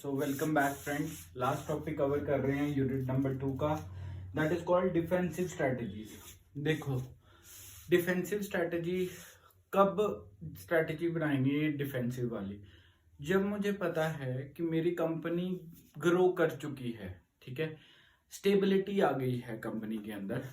So welcome back friends. Last topic cover कर रहे हैं यूनिट नंबर 2 का, that is called defensive strategies. देखो, डिफेंसिव स्ट्रैटेजी कब स्ट्रैटेजी बनाएंगे डिफेंसिव वाली, जब मुझे पता है कि मेरी कंपनी ग्रो कर चुकी है, ठीक है, स्टेबिलिटी आ गई है कंपनी के अंदर।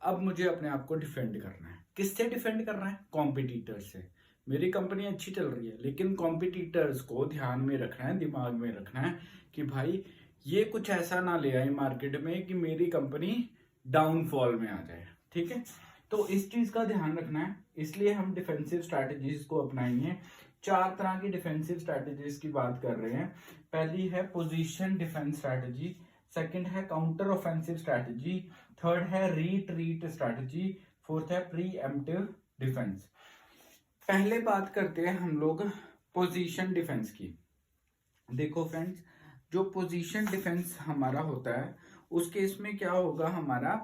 अब मुझे अपने आप को डिफेंड करना है। किससे डिफेंड करना है? कॉम्पिटिटर से। मेरी कंपनी अच्छी चल रही है लेकिन कॉम्पिटिटर्स को ध्यान में रखना है, दिमाग में रखना है कि भाई ये कुछ ऐसा ना ले आए मार्केट में कि मेरी कंपनी डाउनफॉल में आ जाए, ठीक है। तो इस चीज का ध्यान रखना है, इसलिए हम डिफेंसिव स्ट्रैटेजीज को अपनाएंगे। 4 तरह की डिफेंसिव स्ट्रैटेजीज की बात कर रहे हैं। पहली है पोजीशन डिफेंस स्ट्रैटेजी, सेकंड है काउंटर ऑफेंसिव स्ट्रैटेजी, थर्ड है रीट्रीट स्ट्रैटेजी, फोर्थ है प्री एम्प्टिव डिफेंस। पहले बात करते हैं हम लोग पोजीशन डिफेंस की। देखो फ्रेंड्स, जो पोजीशन डिफेंस हमारा होता है उस केस में क्या होगा हमारा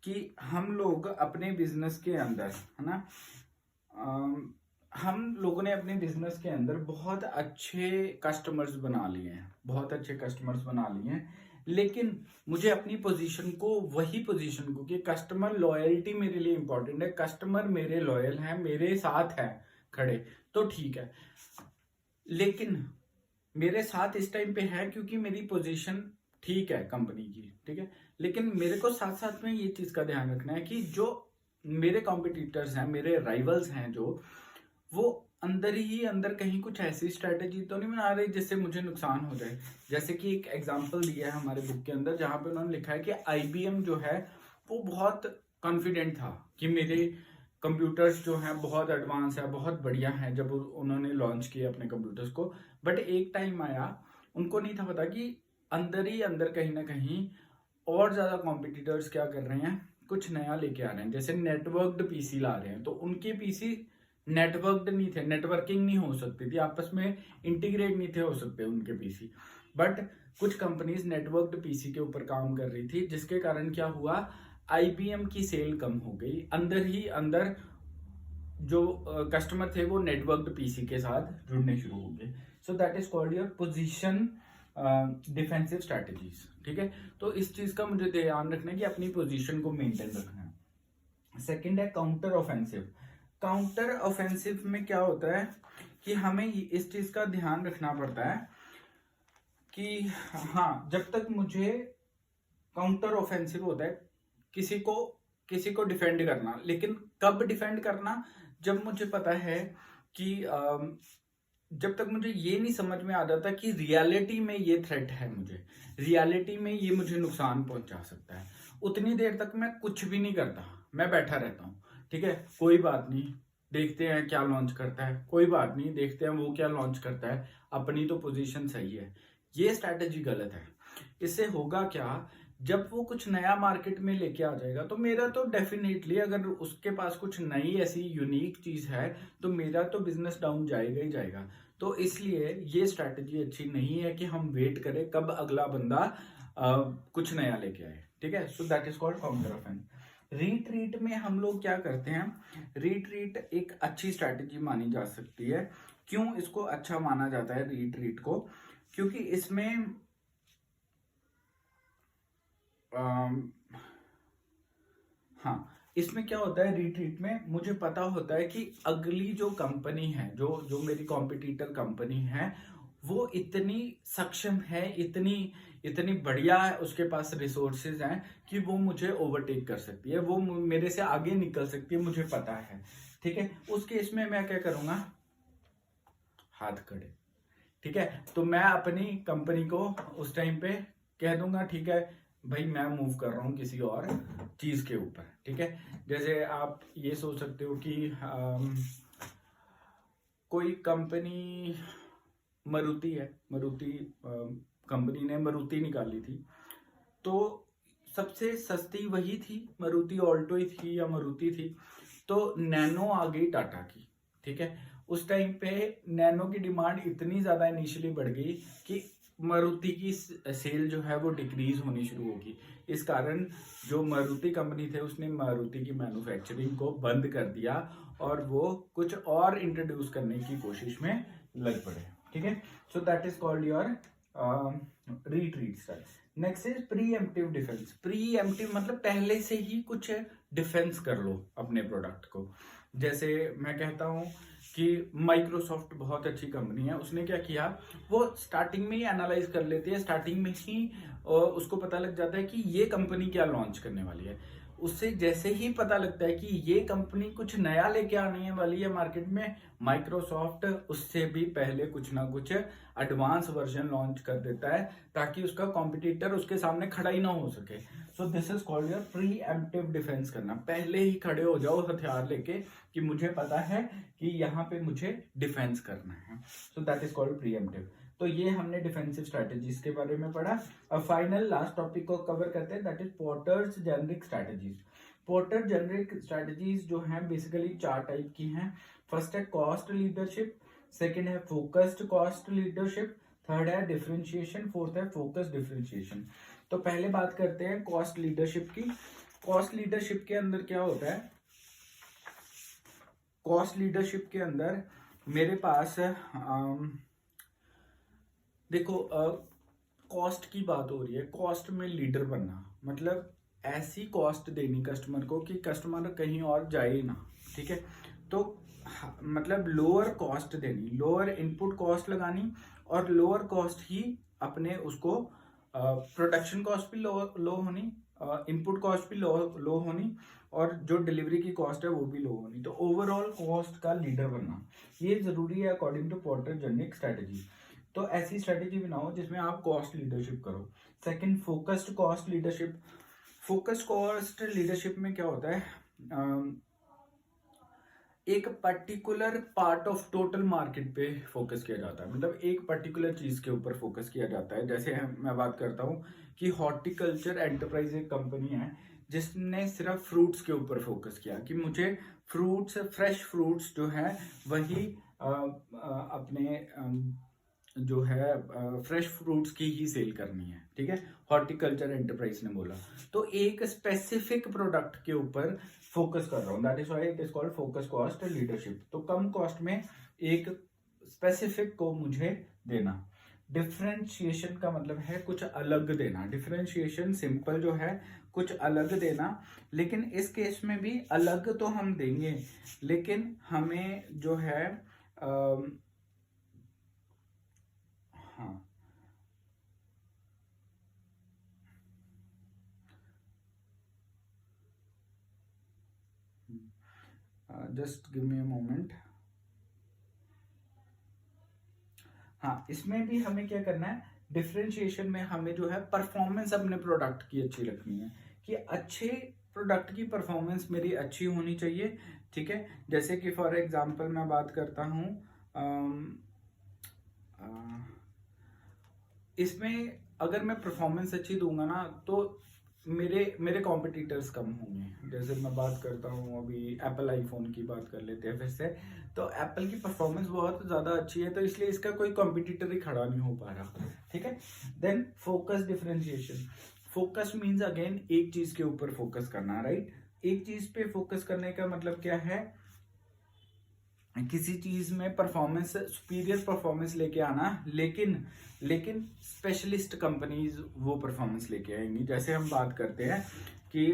कि हम लोग अपने बिजनेस के अंदर, है ना, हम लोगों ने अपने बिजनेस के अंदर बहुत अच्छे कस्टमर्स बना लिए हैं, बहुत अच्छे कस्टमर्स बना लिए हैं, लेकिन मुझे अपनी पोजीशन को, वही पोजीशन को, कि कस्टमर लॉयल्टी मेरे लिए इंपॉर्टेंट है, कस्टमर मेरे लॉयल हैं, मेरे साथ है खड़े, तो ठीक है, लेकिन मेरे साथ इस टाइम पे है क्योंकि मेरी पोजीशन ठीक है कंपनी की, ठीक है, लेकिन मेरे को साथ साथ में ये चीज का ध्यान रखना है कि जो मेरे कॉम्पिटिटर्स हैं, मेरे राइवल्स हैं, जो वो अंदर ही अंदर कहीं कुछ ऐसी स्ट्रेटेजी तो नहीं बना रहे जिससे मुझे नुकसान हो जाए। जैसे कि एक एग्जांपल दिया है हमारे बुक के अंदर जहां पे उन्होंने लिखा है कि आईबीएम जो है वो बहुत कॉन्फिडेंट था कि मेरे कंप्यूटर्स जो हैं बहुत एडवांस है, बहुत बढ़िया है, जब उन्होंने लॉन्च किए अपने कंप्यूटर्स को। बट एक टाइम आया, उनको नहीं था पता कि अंदर ही अंदर कहीं ना कहीं और ज्यादा कॉम्पिटिटर्स क्या कर रहे हैं, कुछ नया लेके आ रहे हैं। जैसे नेटवर्क्ड पीसी ला रहे हैं, तो उनके पीसी नेटवर्क्ड नहीं थे, नेटवर्किंग नहीं हो सकती थी, आपस में इंटीग्रेट नहीं थे हो सकते उनके पीसी। बट कुछ कंपनीज नेटवर्क्ड पीसी के ऊपर काम कर रही थी, जिसके कारण क्या हुआ, आईबीएम की सेल कम हो गई। अंदर ही अंदर जो कस्टमर थे वो नेटवर्क्ड पीसी के साथ जुड़ने शुरू हो गए। So that is called your position defensive strategies, ठीक है। तो इस चीज का मुझे ध्यान रखना है कि अपनी पोजीशन को मेंटेन रखना है। सेकंड है काउंटर ऑफेंसिव। काउंटर ऑफेंसिव में क्या होता है कि हमें इस चीज का ध्यान रखना पड़ता है कि हाँ, जब तक मुझे काउंटर ऑफेंसिव होता है किसी को डिफेंड करना, लेकिन कब डिफेंड करना, जब मुझे पता है कि जब तक मुझे ये नहीं समझ में आ जाता कि रियलिटी में ये थ्रेट है, मुझे रियलिटी में ये मुझे नुकसान पहुंचा सकता है, उतनी देर तक मैं कुछ भी नहीं करता, मैं बैठा रहता हूँ, ठीक है, कोई बात नहीं, देखते हैं क्या लॉन्च करता है, कोई बात नहीं, देखते हैं वो क्या लॉन्च करता है, अपनी तो पोजीशन सही है। ये स्ट्रैटेजी गलत है। इससे होगा क्या, जब वो कुछ नया मार्केट में लेके आ जाएगा तो मेरा तो डेफिनेटली, अगर उसके पास कुछ नई ऐसी यूनिक चीज है तो मेरा तो बिजनेस डाउन जाएगा ही जाएगा। तो इसलिए ये स्ट्रैटेजी अच्छी नहीं है कि हम वेट करें कब अगला बंदा कुछ नया लेके आए, ठीक है। So that is called counter offence. Retreat में हम लोग क्या करते हैं, रीट्रीट एक अच्छी स्ट्रैटेजी मानी जा सकती है। क्यों इसको अच्छा माना जाता है रीट्रीट को? क्योंकि इसमें हाँ, इसमें क्या होता है, रिट्रीट में मुझे पता होता है कि अगली जो कंपनी है, जो जो मेरी कॉम्पिटिटर कंपनी है, वो इतनी सक्षम है, इतनी इतनी बढ़िया है, उसके पास रिसोर्सेज हैं कि वो मुझे ओवरटेक कर सकती है, वो मेरे से आगे निकल सकती है, मुझे पता है, ठीक है। उस केस में मैं क्या करूंगा, हाथ खड़े, ठीक है। तो मैं अपनी कंपनी को उस टाइम पे कह दूंगा, ठीक है भाई, मैं मूव कर रहा हूँ किसी और चीज के ऊपर, ठीक है। जैसे आप ये सोच सकते हो कि कोई कंपनी मारुति है, मारुति कंपनी ने मारुति निकाली थी, तो सबसे सस्ती वही थी, मारुति ऑल्टो ही थी या मारुति थी, तो नैनो आ गई टाटा की, ठीक है। उस टाइम पे नैनो की डिमांड इतनी ज्यादा इनिशियली बढ़ गई कि मारुति की सेल जो है वो डिक्रीज होनी शुरू होगी। इस कारण जो मारुति कंपनी थे उसने मारुति की मैन्युफैक्चरिंग को बंद कर दिया और वो कुछ और इंट्रोड्यूस करने की कोशिश में लग पड़े, ठीक है। So that is called your retreat style. Next is pre emptive defence. Pre emptive मतलब पहले से ही कुछ डिफेंस कर लो अपने प्रोडक्ट को। जैसे मैं कहता हूँ कि माइक्रोसॉफ्ट बहुत अच्छी कंपनी है, उसने क्या किया, वो स्टार्टिंग में ही एनालाइज कर लेती है, स्टार्टिंग में ही उसको पता लग जाता है कि ये कंपनी क्या लॉन्च करने वाली है। उससे जैसे ही पता लगता है कि ये कंपनी कुछ नया लेके आने वाली है मार्केट में, माइक्रोसॉफ्ट उससे भी पहले कुछ ना कुछ एडवांस वर्जन लॉन्च कर देता है ताकि उसका कॉम्पिटिटर उसके सामने खड़ा ही ना हो सके। So this is called your pre emptive defence करना। पहले ही खड़े हो जाओ हथियार लेके कि मुझे पता है कि यहाँ पे मुझे डिफेंस करना है। So that is called pre emptive. तो ये हमने डिफेंसिव स्ट्रेटेजीज के बारे में पढ़ा। अब फाइनल लास्ट टॉपिक को कवर करते हैं, that is porters generic strategies. Porter generic strategies जो हैं बेसिकली 4 टाइप की हैं। फर्स्ट है कॉस्ट लीडरशिप, सेकंड है फोकस्ड कॉस्ट लीडरशिप, थर्ड है डिफरेंशिएशन, फोर्थ है फोकस डिफरेंशिएशन। तो पहले बात करते हैं कॉस्ट लीडरशिप की। कॉस्ट लीडरशिप के अंदर क्या होता है, कॉस्ट लीडरशिप के अंदर मेरे पास देखो कॉस्ट की बात हो रही है। कॉस्ट में लीडर बनना मतलब ऐसी कॉस्ट देनी कस्टमर को कि कस्टमर कहीं और जाए ना, ठीक है। तो मतलब लोअर कॉस्ट देनी, लोअर इनपुट कॉस्ट लगानी और लोअर कॉस्ट ही अपने उसको प्रोडक्शन कॉस्ट भी लो होनी, इनपुट कॉस्ट भी लो होनी और जो डिलीवरी की कॉस्ट है वो भी लो होनी। तो ओवरऑल कॉस्ट का लीडर बनना ये जरूरी है according to Porter generic strategy. तो ऐसी स्ट्रेटेजी बनाओ जिसमें आप कॉस्ट लीडरशिप करो। Second focused cost leadership. Focused cost leadership में क्या होता है, एक particular part of total market पे फोकस किया जाता है, मतलब एक पर्टिकुलर चीज के ऊपर फोकस किया जाता है। जैसे मैं बात करता हूँ कि हॉर्टिकल्चर एंटरप्राइज एक कंपनी है जिसने सिर्फ फ्रूट्स के ऊपर फोकस किया कि मुझे फ्रूट्स, फ्रेश फ्रूट्स जो है वही अपने जो है फ्रेश फ्रूट्स की ही सेल करनी है, ठीक है। हॉर्टिकल्चर एंटरप्राइज ने बोला, तो एक स्पेसिफिक प्रोडक्ट के ऊपर फोकस कर रहा हूँ, that is why it is called focus cost leadership. तो कम कॉस्ट में एक स्पेसिफिक को मुझे देना। डिफरेंशिएशन का मतलब है कुछ अलग देना। डिफरेंशिएशन सिंपल जो है कुछ अलग देना, लेकिन इस केस में भी अलग तो हम देंगे, लेकिन हमें जो है हाँ just give me a moment. हाँ, इसमें भी हमें क्या करना है, डिफरेंशिएशन में हमें जो है परफॉर्मेंस अपने प्रोडक्ट की अच्छी रखनी है कि अच्छे प्रोडक्ट की परफॉर्मेंस मेरी अच्छी होनी चाहिए, ठीक है। जैसे कि फॉर एग्जांपल मैं बात करता हूँ इसमें अगर मैं परफॉर्मेंस अच्छी दूंगा ना तो मेरे कॉम्पिटिटर्स कम होंगे। जैसे मैं बात करता हूँ अभी एप्पल आईफोन की बात कर लेते हैं फिर से, तो एप्पल की परफॉर्मेंस बहुत ज़्यादा अच्छी है तो इसलिए इसका कोई कॉम्पिटिटर ही खड़ा नहीं हो पा रहा, ठीक है। Then focus differentiation. Focus means again एक चीज़ के ऊपर फोकस करना, राइट। एक चीज़ पे फोकस करने का मतलब क्या है, किसी चीज में परफॉर्मेंस, सुपीरियर परफॉर्मेंस लेके आना, लेकिन स्पेशलिस्ट कंपनीज वो परफॉर्मेंस लेके आएंगी। जैसे हम बात करते हैं कि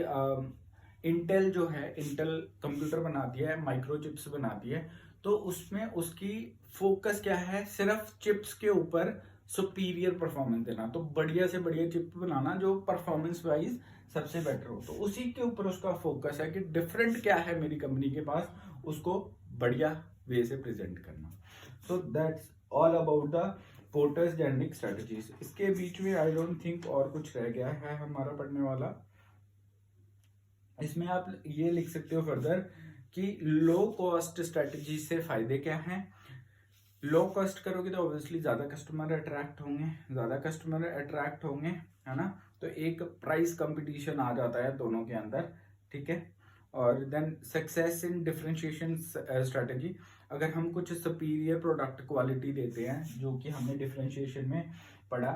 इंटेल जो है, इंटेल कंप्यूटर बनाती है, माइक्रोचिप्स बनाती है, तो उसमें उसकी फोकस क्या है, सिर्फ चिप्स के ऊपर सुपीरियर परफॉर्मेंस देना। तो बढ़िया से बढ़िया चिप बनाना जो परफॉर्मेंस वाइज सबसे बेटर हो, तो उसी के ऊपर उसका फोकस है कि डिफरेंट क्या है मेरी कंपनी के पास, उसको बढ़िया वे से प्रेजेंट करना। So that's all about the porters generic strategies. इसके बीच में आई डोंट थिंक और कुछ रह गया है हमारा पढ़ने वाला। इसमें आप ये लिख सकते हो फर्दर कि लो कॉस्ट स्ट्रेटजी से फायदे क्या हैं। लो कॉस्ट करोगे तो ऑब्वियसली ज्यादा कस्टमर अट्रैक्ट होंगे, है ना। तो एक प्राइस कंपटीशन आ जाता है दोनों के अंदर, ठीक है। और then success in differentiation strategy. अगर हम कुछ सुपीरियर प्रोडक्ट क्वालिटी देते हैं, जो कि हमने डिफरेंशिएशन में पढ़ा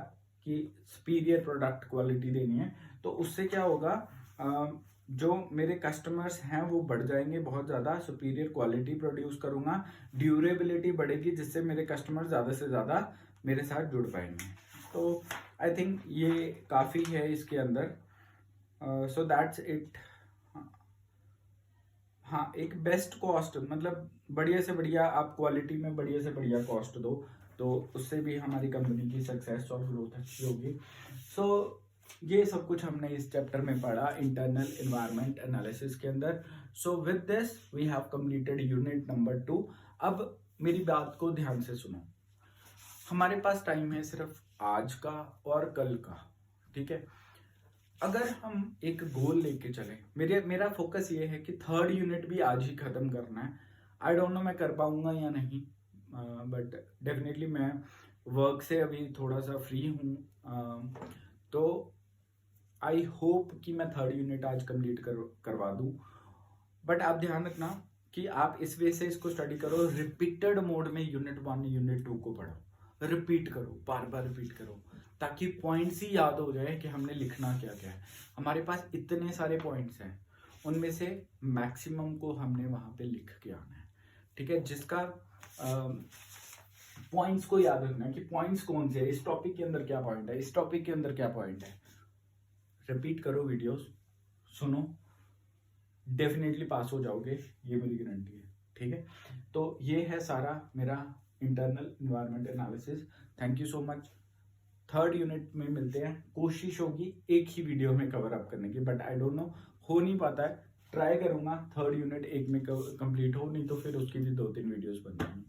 कि सुपीरियर प्रोडक्ट क्वालिटी देनी है, तो उससे क्या होगा, जो मेरे कस्टमर्स हैं वो बढ़ जाएंगे बहुत ज़्यादा। सुपीरियर क्वालिटी प्रोड्यूस करूँगा, ड्यूरेबिलिटी बढ़ेगी जिससे मेरे कस्टमर ज़्यादा से ज़्यादा मेरे साथ जुड़ पाएंगे। तो आई थिंक ये काफ़ी है इसके अंदर। So that's it. हाँ, एक बेस्ट कॉस्ट, मतलब बढ़िया से बढ़िया आप क्वालिटी में बढ़िया से बढ़िया कॉस्ट दो, तो उससे भी हमारी कंपनी की सक्सेस और ग्रोथ अच्छी होगी। सो ये सब कुछ हमने इस चैप्टर में पढ़ा इंटरनल एनवायरनमेंट एनालिसिस के अंदर। So with this we have completed unit number 2। अब मेरी बात को ध्यान से सुनो। हमारे पास टाइम है सिर्फ आज का और कल का, ठीक है। अगर हम एक गोल लेके चले, मेरा फोकस ये है कि 3rd यूनिट भी आज ही खत्म करना है। आई डोंट नो मैं कर पाऊंगा या नहीं, बट डेफिनेटली मैं वर्क से अभी थोड़ा सा फ्री हूँ, तो आई होप कि मैं 3rd यूनिट आज कंप्लीट करवा दूँ। बट आप ध्यान रखना कि आप इस वे से इसको स्टडी करो, रिपीटेड मोड में यूनिट 1 यूनिट 2 को पढ़ो, रिपीट करो, बार बार रिपीट करो, ताकि पॉइंट्स ही याद हो जाए कि हमने लिखना क्या क्या है। हमारे पास इतने सारे पॉइंट्स हैं, उनमें से मैक्सिमम को हमने वहां पे लिख के आना है, ठीक है। जिसका पॉइंट्स को याद रखना कि पॉइंट्स कौन से है, इस टॉपिक के अंदर क्या पॉइंट है, इस टॉपिक के अंदर क्या पॉइंट है। रिपीट करो, वीडियोस सुनो, डेफिनेटली पास हो जाओगे, ये मेरी गारंटी है, ठीक है। तो ये है सारा मेरा internal environment analysis. Thank you so much. 3rd unit में मिलते हैं। कोशिश होगी एक ही वीडियो में कवर अप करने की, बट आई डोंट नो, हो नहीं पाता है। ट्राई करूंगा 3rd यूनिट एक में कंप्लीट हो, नहीं तो फिर उसकी भी 2-3 वीडियोस बन जाएंगी।